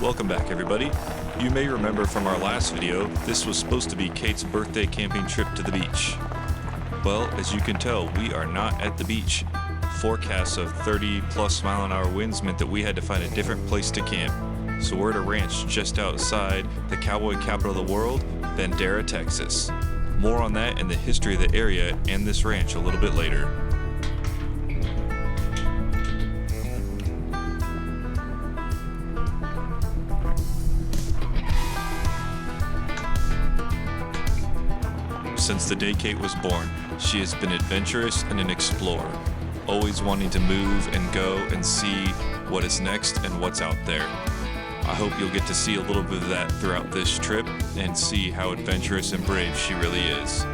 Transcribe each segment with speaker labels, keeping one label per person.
Speaker 1: Welcome back, everybody. You may remember from our last video, this was supposed to be Kate's birthday camping trip to the beach. Well, as you can tell, we are not at the beach. Forecasts of 30+ mile-an-hour winds meant that we had to find a different place to camp. So we're at a ranch just outside the cowboy capital of the world, Bandera, Texas. More on that and the history of the area and this ranch a little bit later. Since the day Kate was born, she has been adventurous and an explorer, always wanting to move and go and see what is next and what's out there. I hope you'll get to see a little bit of that throughout this trip and see how adventurous and brave she really is.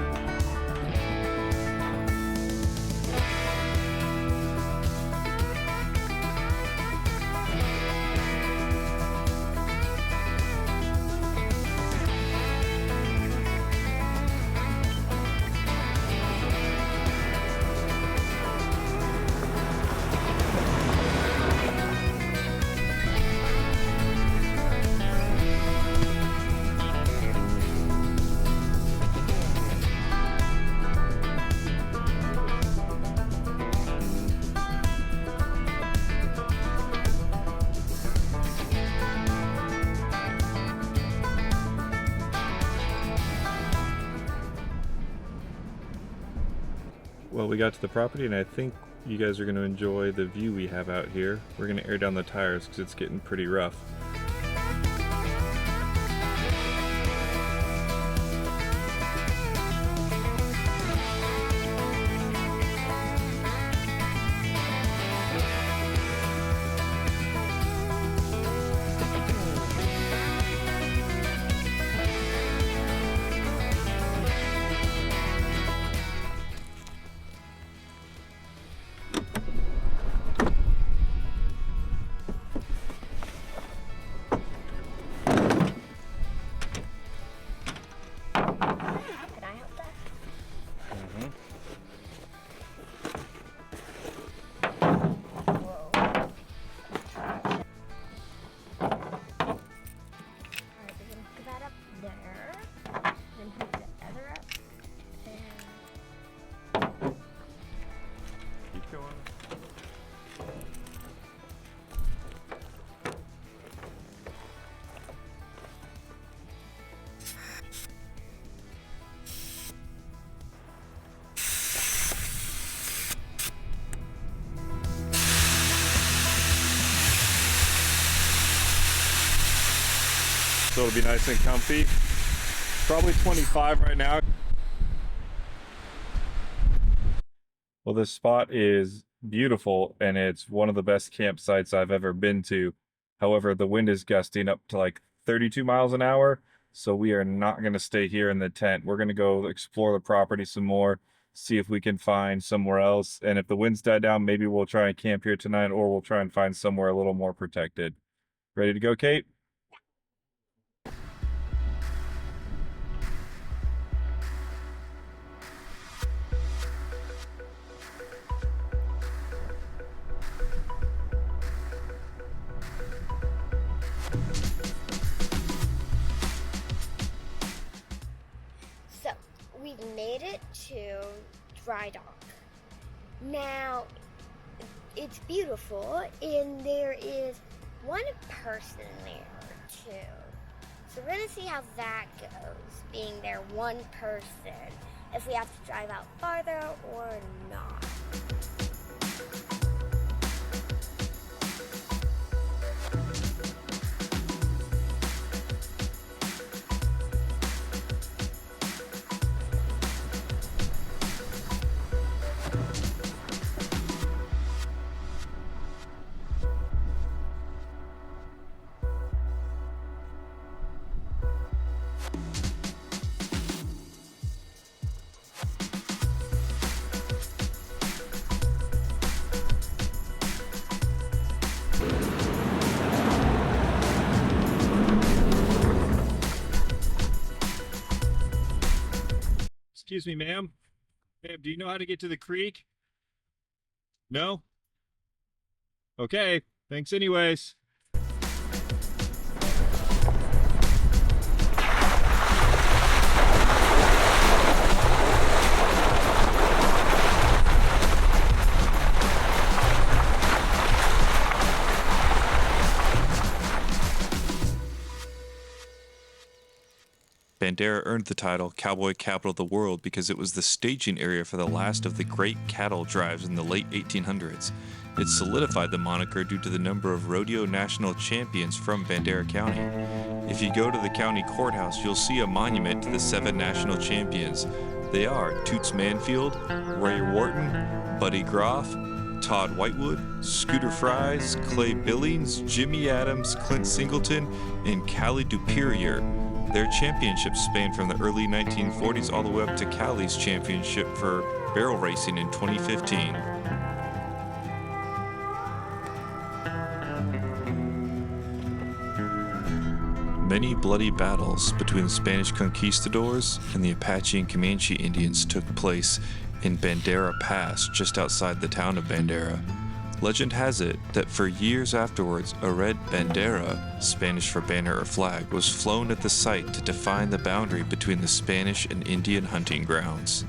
Speaker 1: Well, we got to the property and I think you guys are going to enjoy the view we have out here. We're going to air down the tires because it's getting pretty rough. So it'll be nice and comfy. Probably 25 right now. Well, this spot is beautiful and it's one of the best campsites I've ever been to. However, the wind is gusting up to like 32 miles an hour. So we are not going to stay here in the tent. We're going to go explore the property some more, see if we can find somewhere else. And if the winds die down, maybe we'll try and camp here tonight, or we'll try and find somewhere a little more protected. Ready to go, Kate?
Speaker 2: We've made it to dry dock. Now, it's beautiful, and there is one person there, too. So we're gonna see how that goes, being there one person, if we have to drive out farther or not.
Speaker 1: Excuse me, ma'am. Ma'am, do you know how to get to the creek? No? Okay, thanks anyways. Bandera earned the title Cowboy Capital of the World because it was the staging area for the last of the great cattle drives in the late 1800s. It solidified the moniker due to the number of rodeo national champions from Bandera County. If you go to the county courthouse, you'll see a monument to the 7 national champions. They are Toots Manfield, Ray Wharton, Buddy Groff, Todd Whitewood, Scooter Fries, Clay Billings, Jimmy Adams, Clint Singleton, and Callie Duperier. Their championships span from the early 1940s all the way up to Callie's championship for barrel racing in 2015. Many bloody battles between the Spanish conquistadors and the Apache and Comanche Indians took place in Bandera Pass just outside the town of Bandera. Legend has it that for years afterwards, a red bandera, Spanish for banner or flag, was flown at the site to define the boundary between the Spanish and Indian hunting grounds.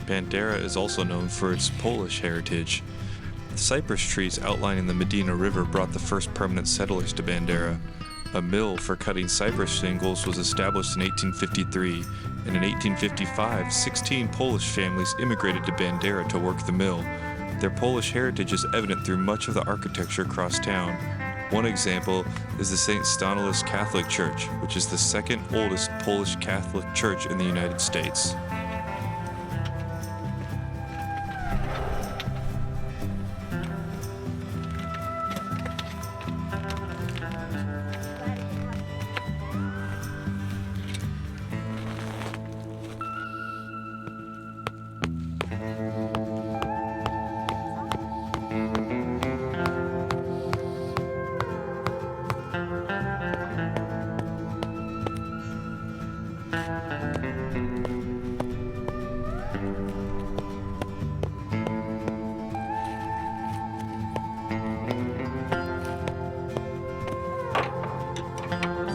Speaker 1: Bandera is also known for its Polish heritage. The cypress trees outlining the Medina River brought the first permanent settlers to Bandera. A mill for cutting cypress shingles was established in 1853, and in 1855, 16 Polish families immigrated to Bandera to work the mill. Their Polish heritage is evident through much of the architecture across town. One example is the St. Stanislaus Catholic Church, which is the second oldest Polish Catholic church in the United States.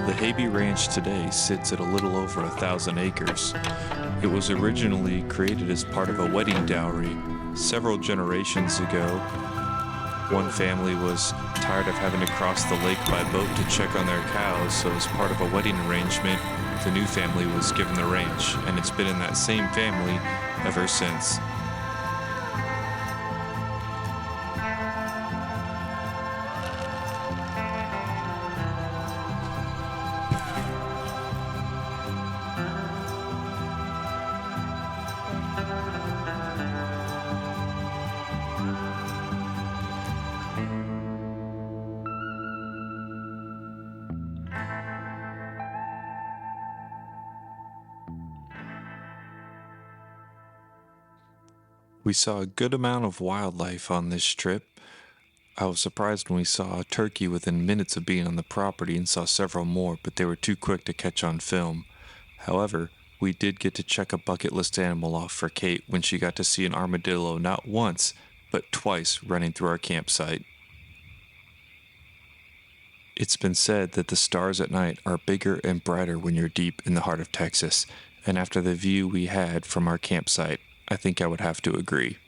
Speaker 1: The Habe Ranch today sits at a little over 1,000 acres. It was originally created as part of a wedding dowry. Several generations ago, one family was tired of having to cross the lake by boat to check on their cows, so as part of a wedding arrangement, the new family was given the ranch, and it's been in that same family ever since. We saw a good amount of wildlife on this trip. I was surprised when we saw a turkey within minutes of being on the property and saw several more, but they were too quick to catch on film. However, we did get to check a bucket list animal off for Kate when she got to see an armadillo not once, but twice running through our campsite. It's been said that the stars at night are bigger and brighter when you're deep in the heart of Texas, and after the view we had from our campsite, I think I would have to agree.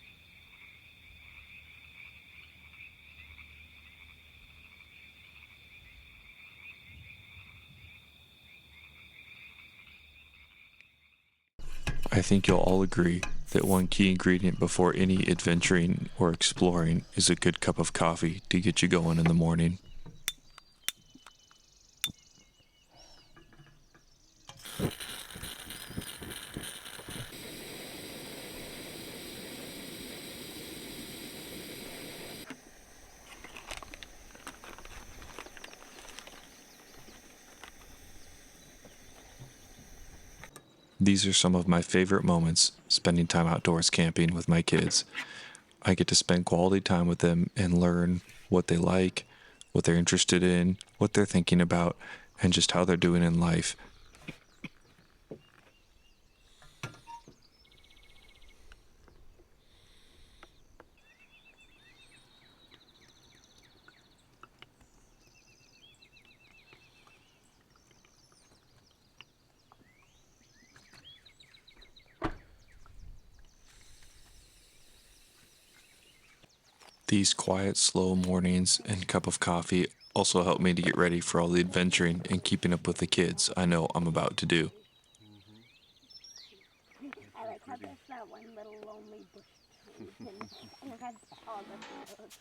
Speaker 1: I think you'll all agree that one key ingredient before any adventuring or exploring is a good cup of coffee to get you going in the morning. These are some of my favorite moments, spending time outdoors camping with my kids. I get to spend quality time with them and learn what they like, what they're interested in, what they're thinking about, and just how they're doing in life. These quiet, slow mornings and cup of coffee also help me to get ready for all the adventuring and keeping up with the kids I know I'm about to do.
Speaker 2: I like how there's that one little lonely bush tree and it has all the photos.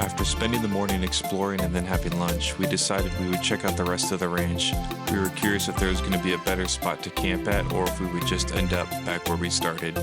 Speaker 1: After spending the morning exploring and then having lunch, we decided we would check out the rest of the range. We were curious if there was going to be a better spot to camp at or if we would just end up back where we started.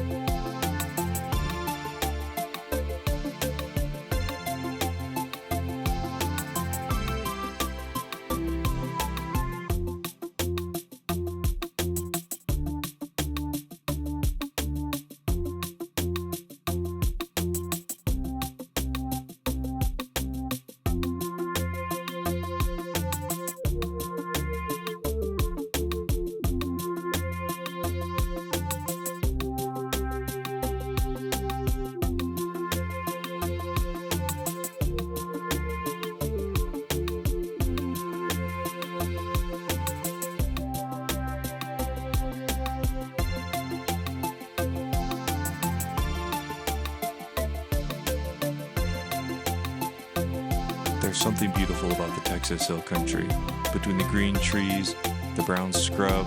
Speaker 1: There's something beautiful about the Texas Hill Country. Between the green trees, the brown scrub,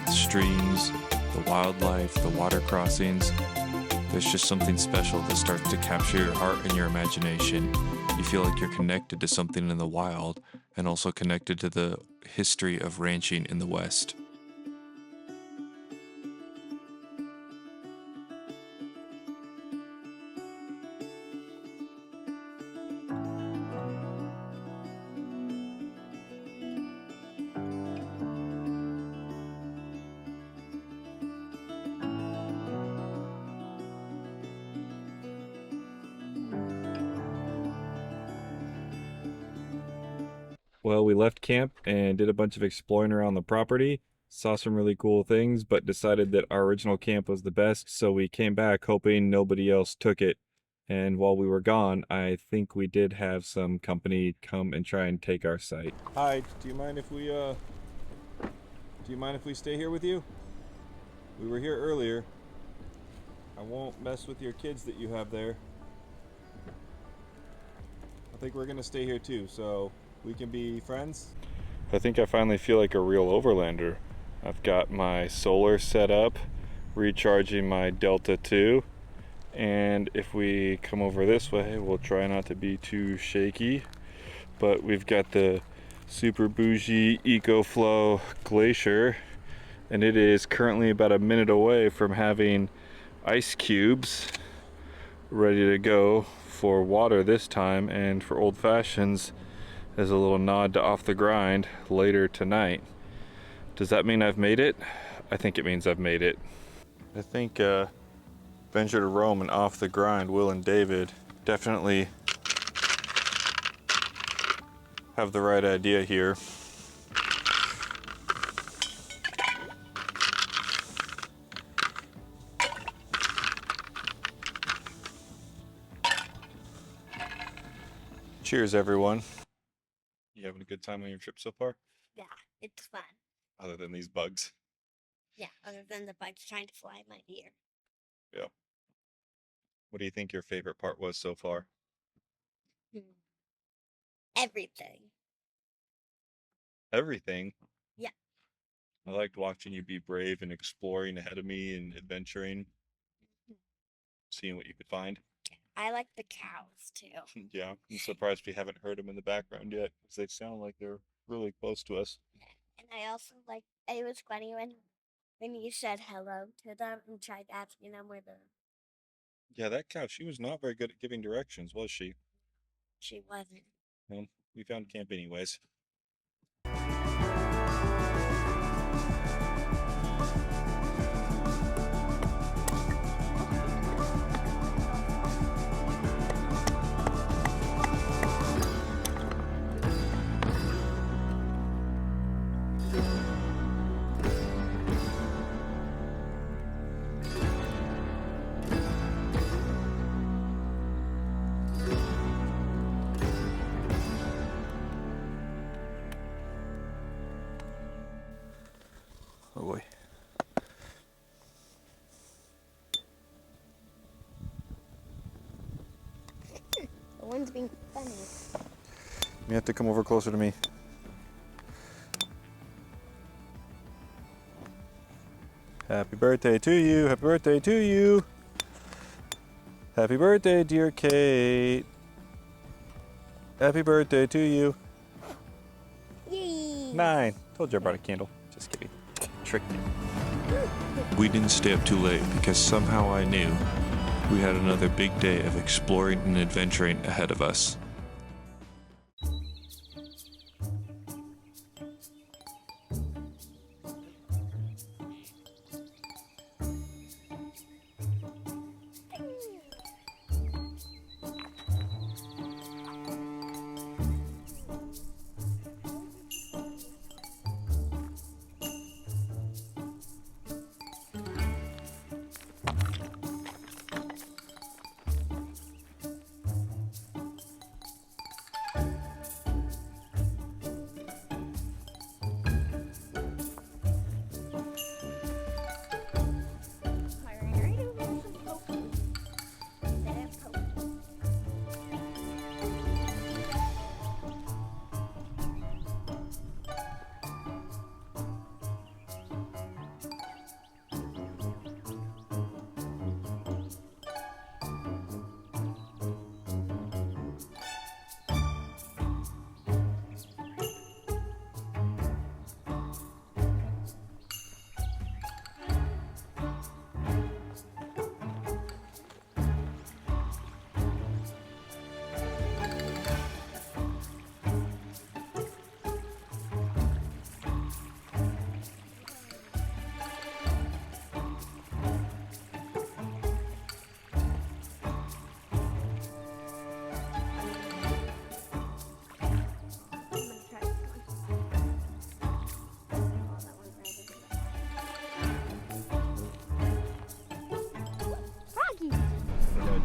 Speaker 1: the streams, the wildlife, the water crossings, there's just something special that starts to capture your heart and your imagination. You feel like you're connected to something in the wild and also connected to the history of ranching in the West. Well, we left camp and did a bunch of exploring around the property, saw some really cool things, but decided that our original camp was the best, so we came back hoping nobody else took it. And while we were gone, I think we did have some company come and try and take our site. Hi, do you mind if we stay here with you? We were here earlier. I won't mess with your kids that you have there. I think we're gonna stay here too, so we can be friends. I think I finally feel like a real overlander. I've got my solar set up, recharging my Delta 2, and if we come over this way, we'll try not to be too shaky, but we've got the super bougie EcoFlow Glacier, and it is currently about a minute away from having ice cubes ready to go for water this time, and for old fashions as a little nod to off the grind later tonight. Does that mean I've made it? I think it means I've made it. I think Venture to Rome and Off the Grind, Will and David, definitely have the right idea here. Cheers, everyone. You having a good time on your trip so far?
Speaker 2: Yeah, it's fun.
Speaker 1: Other than these bugs?
Speaker 2: Yeah, other than the bugs trying to fly in my ear.
Speaker 1: Yeah. What do you think your favorite part was so far?
Speaker 2: Everything.
Speaker 1: Everything?
Speaker 2: Yeah.
Speaker 1: I liked watching you be brave and exploring ahead of me and adventuring, seeing what you could find.
Speaker 2: I like the cows too.
Speaker 1: Yeah, I'm surprised we haven't heard them in the background yet, because they sound like they're really close to us.
Speaker 2: And I also like, it was funny when you said hello to them and tried asking them where
Speaker 1: Yeah, that cow, she was not very good at giving directions, was she?
Speaker 2: she wasn't.
Speaker 1: Well, we found camp anyways. Oh boy.
Speaker 2: The one's being funny.
Speaker 1: You have to come over closer to me. Happy birthday to you. Happy birthday to you. Happy birthday, dear Kate. Happy birthday to you.
Speaker 2: Yay!
Speaker 1: 9. Told you I brought a candle. Just kidding. Tricked me. We didn't stay up too late because somehow I knew we had another big day of exploring and adventuring ahead of us.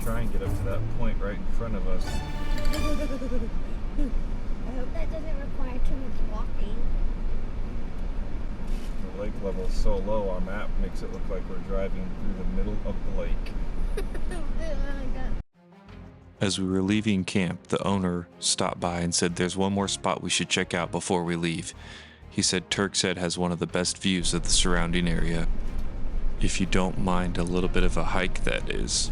Speaker 1: Try and get up to that point right in front of us.
Speaker 2: I hope that doesn't require too much walking.
Speaker 1: The lake level is so low, our map makes it look like we're driving through the middle of the lake. As we were leaving camp, the owner stopped by and said there's one more spot we should check out before we leave. He said Turk's Head has one of the best views of the surrounding area. If you don't mind a little bit of a hike, that is.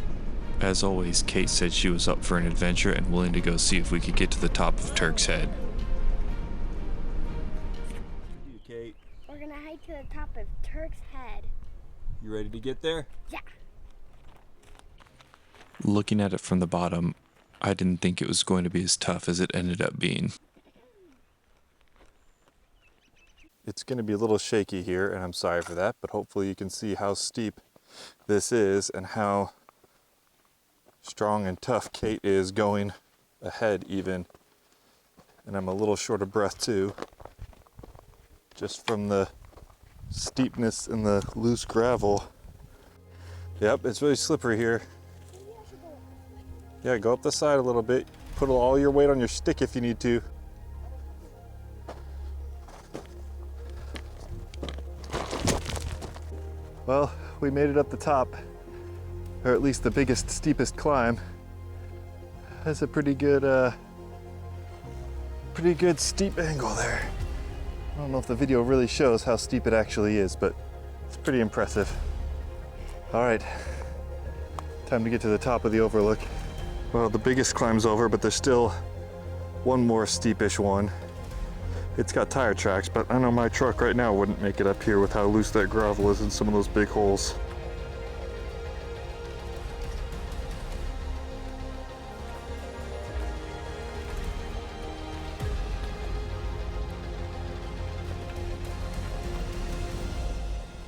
Speaker 1: As always, Kate said she was up for an adventure and willing to go see if we could get to the top of Turk's Head.
Speaker 3: You, Kate.
Speaker 2: We're gonna hike to the top of Turk's Head.
Speaker 3: You ready to get there?
Speaker 2: Yeah.
Speaker 1: Looking at it from the bottom, I didn't think it was going to be as tough as it ended up being.
Speaker 3: It's going to be a little shaky here, and I'm sorry for that, but hopefully you can see how steep this is and how strong and tough Kate is going ahead even. And I'm a little short of breath too, just from the steepness and the loose gravel. Yep, it's really slippery here. Yeah, go up the side a little bit. Put all your weight on your stick if you need to. Well, we made it up the top, or at least the biggest, steepest climb. That's a pretty good steep angle there. I don't know if the video really shows how steep it actually is, but it's pretty impressive. All right, time to get to the top of the overlook. Well, the biggest climb's over, but there's still one more steepish one. It's got tire tracks, but I know my truck right now wouldn't make it up here with how loose that gravel is in some of those big holes.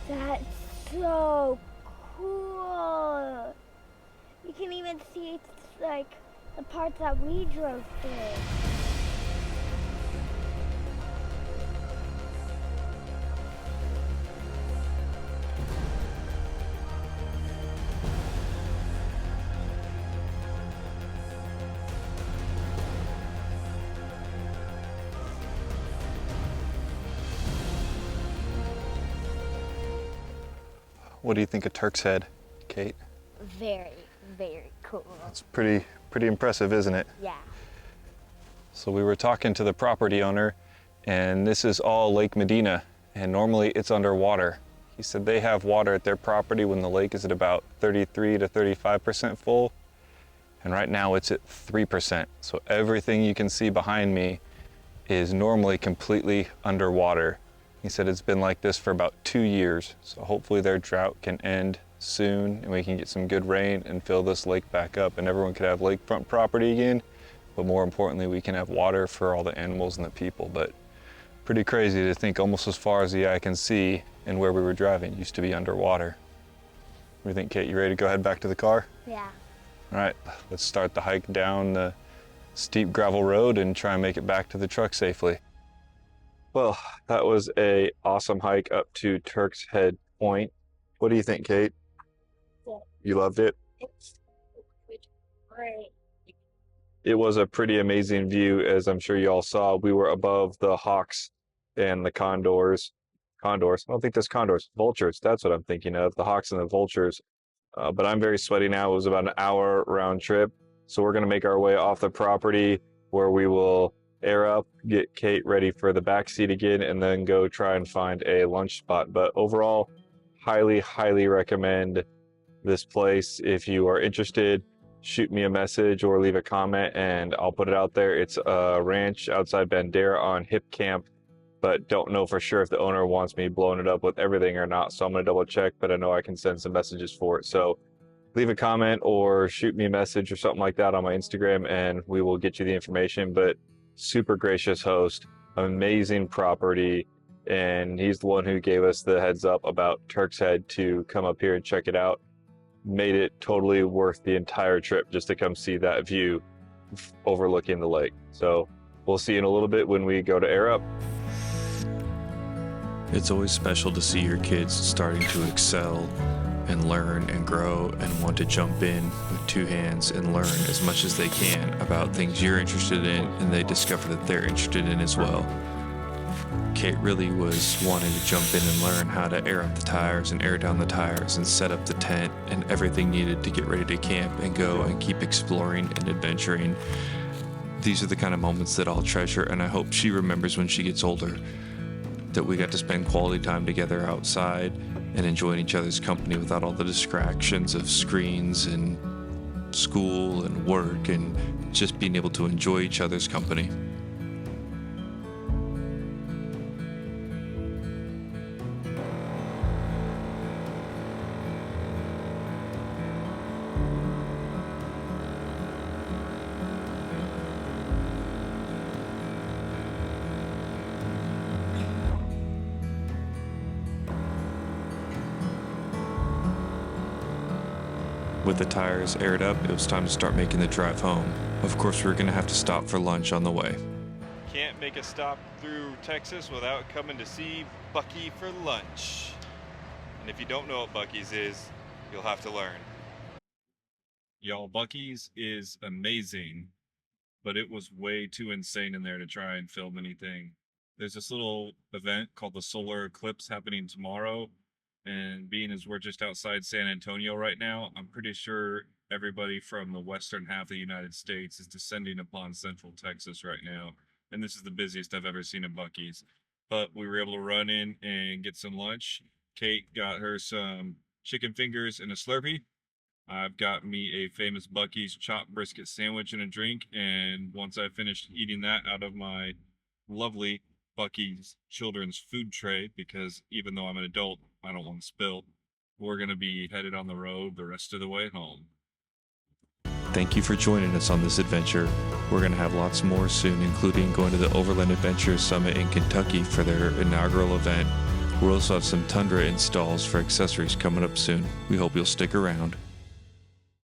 Speaker 2: That's so cool. You can even see like the parts that we drove through.
Speaker 3: What do you think of Turk's Head, Kate?
Speaker 2: Very, very cool.
Speaker 3: It's pretty impressive, isn't it?
Speaker 2: Yeah.
Speaker 3: So we were talking to the property owner, and this is all Lake Medina, and normally it's underwater. He said they have water at their property when the lake is at about 33 to 35% full, and right now it's at 3%. So everything you can see behind me is normally completely underwater. He said it's been like this for about 2 years, so hopefully their drought can end soon and we can get some good rain and fill this lake back up and everyone could have lakefront property again, but more importantly we can have water for all the animals and the people. But pretty crazy to think almost as far as the eye can see and where we were driving used to be underwater. What do you think, Kate? You ready to go head back to the car?
Speaker 2: Yeah.
Speaker 3: All right, let's start the hike down the steep gravel road and try and make it back to the truck safely. Well, that was a awesome hike up to Turk's Head Point. What do you think, Kate?
Speaker 2: Yeah.
Speaker 3: You loved it?
Speaker 2: It's great.
Speaker 3: It was a pretty amazing view, as I'm sure you all saw. We were above the hawks and the condors. Condors? I don't think there's condors. Vultures, that's what I'm thinking of. The hawks and the vultures. But I'm very sweaty now. It was about an hour round trip. So we're going to make our way off the property where we will air up, get Kate ready for the back seat again, and then go try and find a lunch spot. But overall, highly recommend this place. If you are interested, shoot me a message or leave a comment and I'll put it out there. It's a ranch outside Bandera on Hip Camp, but don't know for sure if the owner wants me blowing it up with everything or not. So I'm going to double check, but I know I can send some messages for it. So leave a comment or shoot me a message or something like that on my Instagram and we will get you the information. But super gracious host, amazing property, and he's the one who gave us the heads up about Turk's Head to come up here and check it out. Made it totally worth the entire trip just to come see that view overlooking the lake. So we'll see you in a little bit when we go to air up.
Speaker 1: It's always special to see your kids starting to excel and learn and grow and want to jump in with two hands and learn as much as they can about things you're interested in and they discover that they're interested in as well. Kate really was wanting to jump in and learn how to air up the tires and air down the tires and set up the tent and everything needed to get ready to camp and go and keep exploring and adventuring. These are the kind of moments that I'll treasure, and I hope she remembers when she gets older, that we got to spend quality time together outside and enjoying each other's company without all the distractions of screens and school and work, and just being able to enjoy each other's company. With the tires aired up, it was time to start making the drive home. Of course, we were going to have to stop for lunch on the way.
Speaker 4: Can't make a stop through Texas without coming to see Bucky for lunch. And if you don't know what Bucky's is, you'll have to learn.
Speaker 1: Y'all, Bucky's is amazing, but it was way too insane in there to try and film anything. There's this little event called the Solar Eclipse happening tomorrow. And being as we're just outside San Antonio right now, I'm pretty sure everybody from the western half of the United States is descending upon central Texas right now. And this is the busiest I've ever seen at Bucky's. But we were able to run in and get some lunch. Kate got her some chicken fingers and a Slurpee. I've got me a famous Bucky's chopped brisket sandwich and a drink. And once I finished eating that out of my lovely Bucky's children's food tray, because even though I'm an adult, I don't want to spill, we're going to be headed on the road the rest of the way home. Thank you for joining us on this adventure. We're going to have lots more soon, including going to the Overland Adventure Summit in Kentucky for their inaugural event. We'll also have some Tundra installs for accessories coming up soon. We hope you'll stick around.